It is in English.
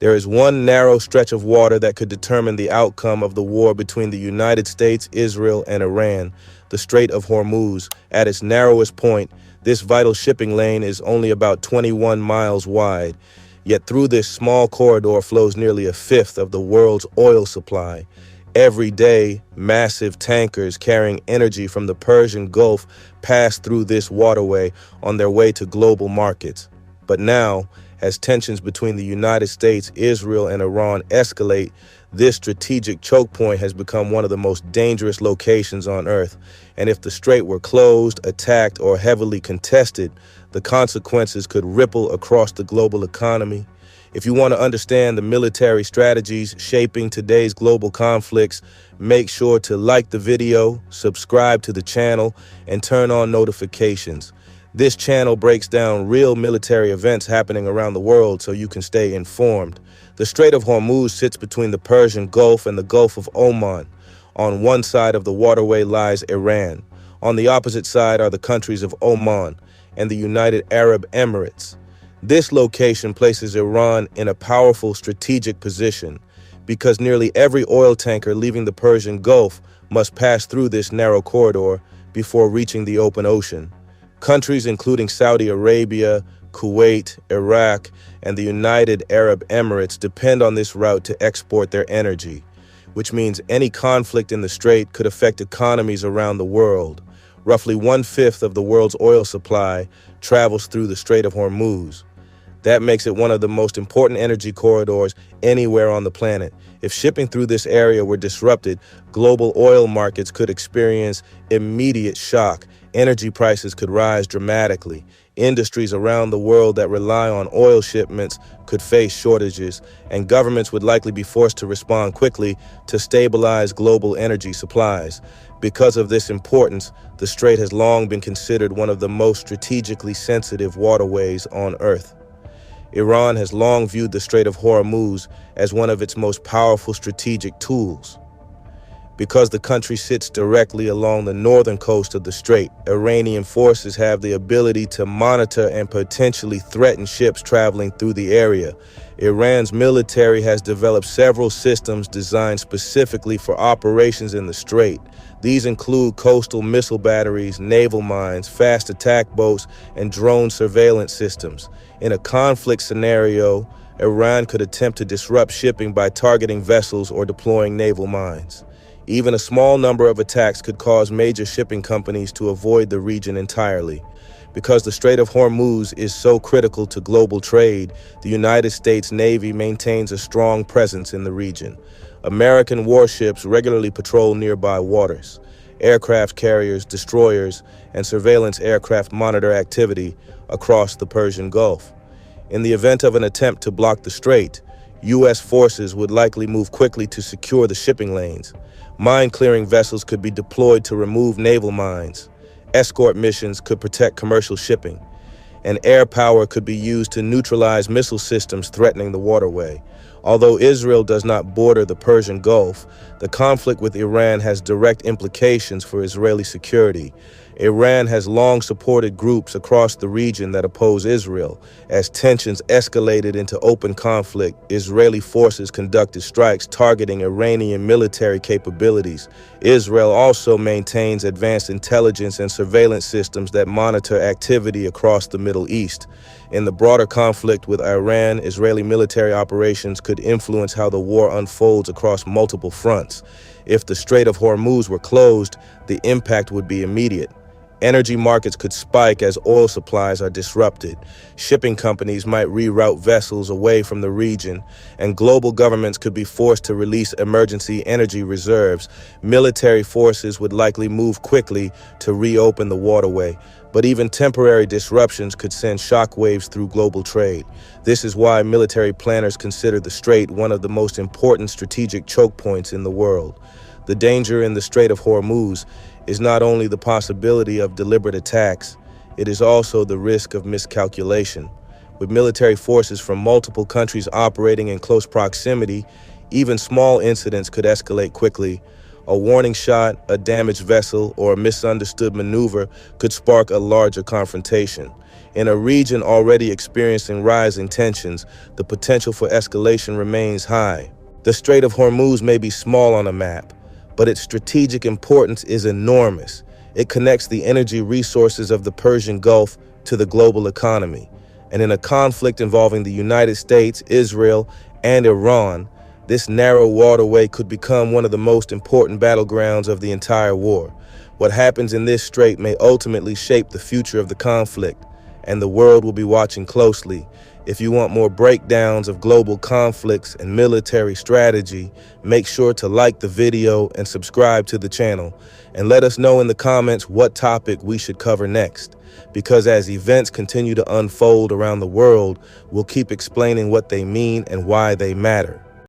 There is one narrow stretch of water that could determine the outcome of the war between the United States, Israel, and Iran, the Strait of Hormuz. At its narrowest point, this vital shipping lane is only about 21 miles wide. Yet through this small corridor flows nearly a fifth of the world's oil supply. Every day, massive tankers carrying energy from the Persian Gulf pass through this waterway on their way to global markets. But now, as tensions between the United States, Israel, and Iran escalate, this strategic choke point has become one of the most dangerous locations on Earth. And if the strait were closed, attacked, or heavily contested, the consequences could ripple across the global economy. If you want to understand the military strategies shaping today's global conflicts, make sure to like the video, subscribe to the channel, and turn on notifications. This channel breaks down real military events happening around the world so you can stay informed. The Strait of Hormuz sits between the Persian Gulf and the Gulf of Oman. On one side of the waterway lies Iran. On the opposite side are the countries of Oman and the United Arab Emirates. This location places Iran in a powerful strategic position because nearly every oil tanker leaving the Persian Gulf must pass through this narrow corridor before reaching the open ocean. Countries including Saudi Arabia, Kuwait, Iraq, and the United Arab Emirates depend on this route to export their energy, which means any conflict in the strait could affect economies around the world. Roughly one-fifth of the world's oil supply travels through the Strait of Hormuz. That makes it one of the most important energy corridors anywhere on the planet. If shipping through this area were disrupted, global oil markets could experience immediate shock. Energy prices could rise dramatically. Industries around the world that rely on oil shipments could face shortages, and governments would likely be forced to respond quickly to stabilize global energy supplies. Because of this importance, the strait has long been considered one of the most strategically sensitive waterways on Earth. Iran has long viewed the Strait of Hormuz as one of its most powerful strategic tools. Because the country sits directly along the northern coast of the strait, Iranian forces have the ability to monitor and potentially threaten ships traveling through the area. Iran's military has developed several systems designed specifically for operations in the strait. These include coastal missile batteries, naval mines, fast attack boats, and drone surveillance systems. In a conflict scenario, Iran could attempt to disrupt shipping by targeting vessels or deploying naval mines. Even a small number of attacks could cause major shipping companies to avoid the region entirely. Because the Strait of Hormuz is so critical to global trade, the United States Navy maintains a strong presence in the region. American warships regularly patrol nearby waters. Aircraft carriers, destroyers, and surveillance aircraft monitor activity across the Persian Gulf. In the event of an attempt to block the strait, U.S. forces would likely move quickly to secure the shipping lanes. Mine-clearing vessels could be deployed to remove naval mines. Escort missions could protect commercial shipping. And air power could be used to neutralize missile systems threatening the waterway. Although Israel does not border the Persian Gulf, the conflict with Iran has direct implications for Israeli security. Iran has long supported groups across the region that oppose Israel. As tensions escalated into open conflict, Israeli forces conducted strikes targeting Iranian military capabilities. Israel also maintains advanced intelligence and surveillance systems that monitor activity across the Middle East. In the broader conflict with Iran, Israeli military operations could influence how the war unfolds across multiple fronts. If the Strait of Hormuz were closed, the impact would be immediate. Energy markets could spike as oil supplies are disrupted. Shipping companies might reroute vessels away from the region, and global governments could be forced to release emergency energy reserves. Military forces would likely move quickly to reopen the waterway, but even temporary disruptions could send shockwaves through global trade. This is why military planners consider the strait one of the most important strategic choke points in the world. The danger in the Strait of Hormuz is not only the possibility of deliberate attacks, it is also the risk of miscalculation. With military forces from multiple countries operating in close proximity, even small incidents could escalate quickly. A warning shot, a damaged vessel, or a misunderstood maneuver could spark a larger confrontation. In a region already experiencing rising tensions, the potential for escalation remains high. The Strait of Hormuz may be small on a map, but its strategic importance is enormous. It connects the energy resources of the Persian Gulf to the global economy. And in a conflict involving the United States, Israel, and Iran, this narrow waterway could become one of the most important battlegrounds of the entire war. What happens in this strait may ultimately shape the future of the conflict, and the world will be watching closely. If you want more breakdowns of global conflicts and military strategy, make sure to like the video and subscribe to the channel. And let us know in the comments what topic we should cover next. Because as events continue to unfold around the world, we'll keep explaining what they mean and why they matter.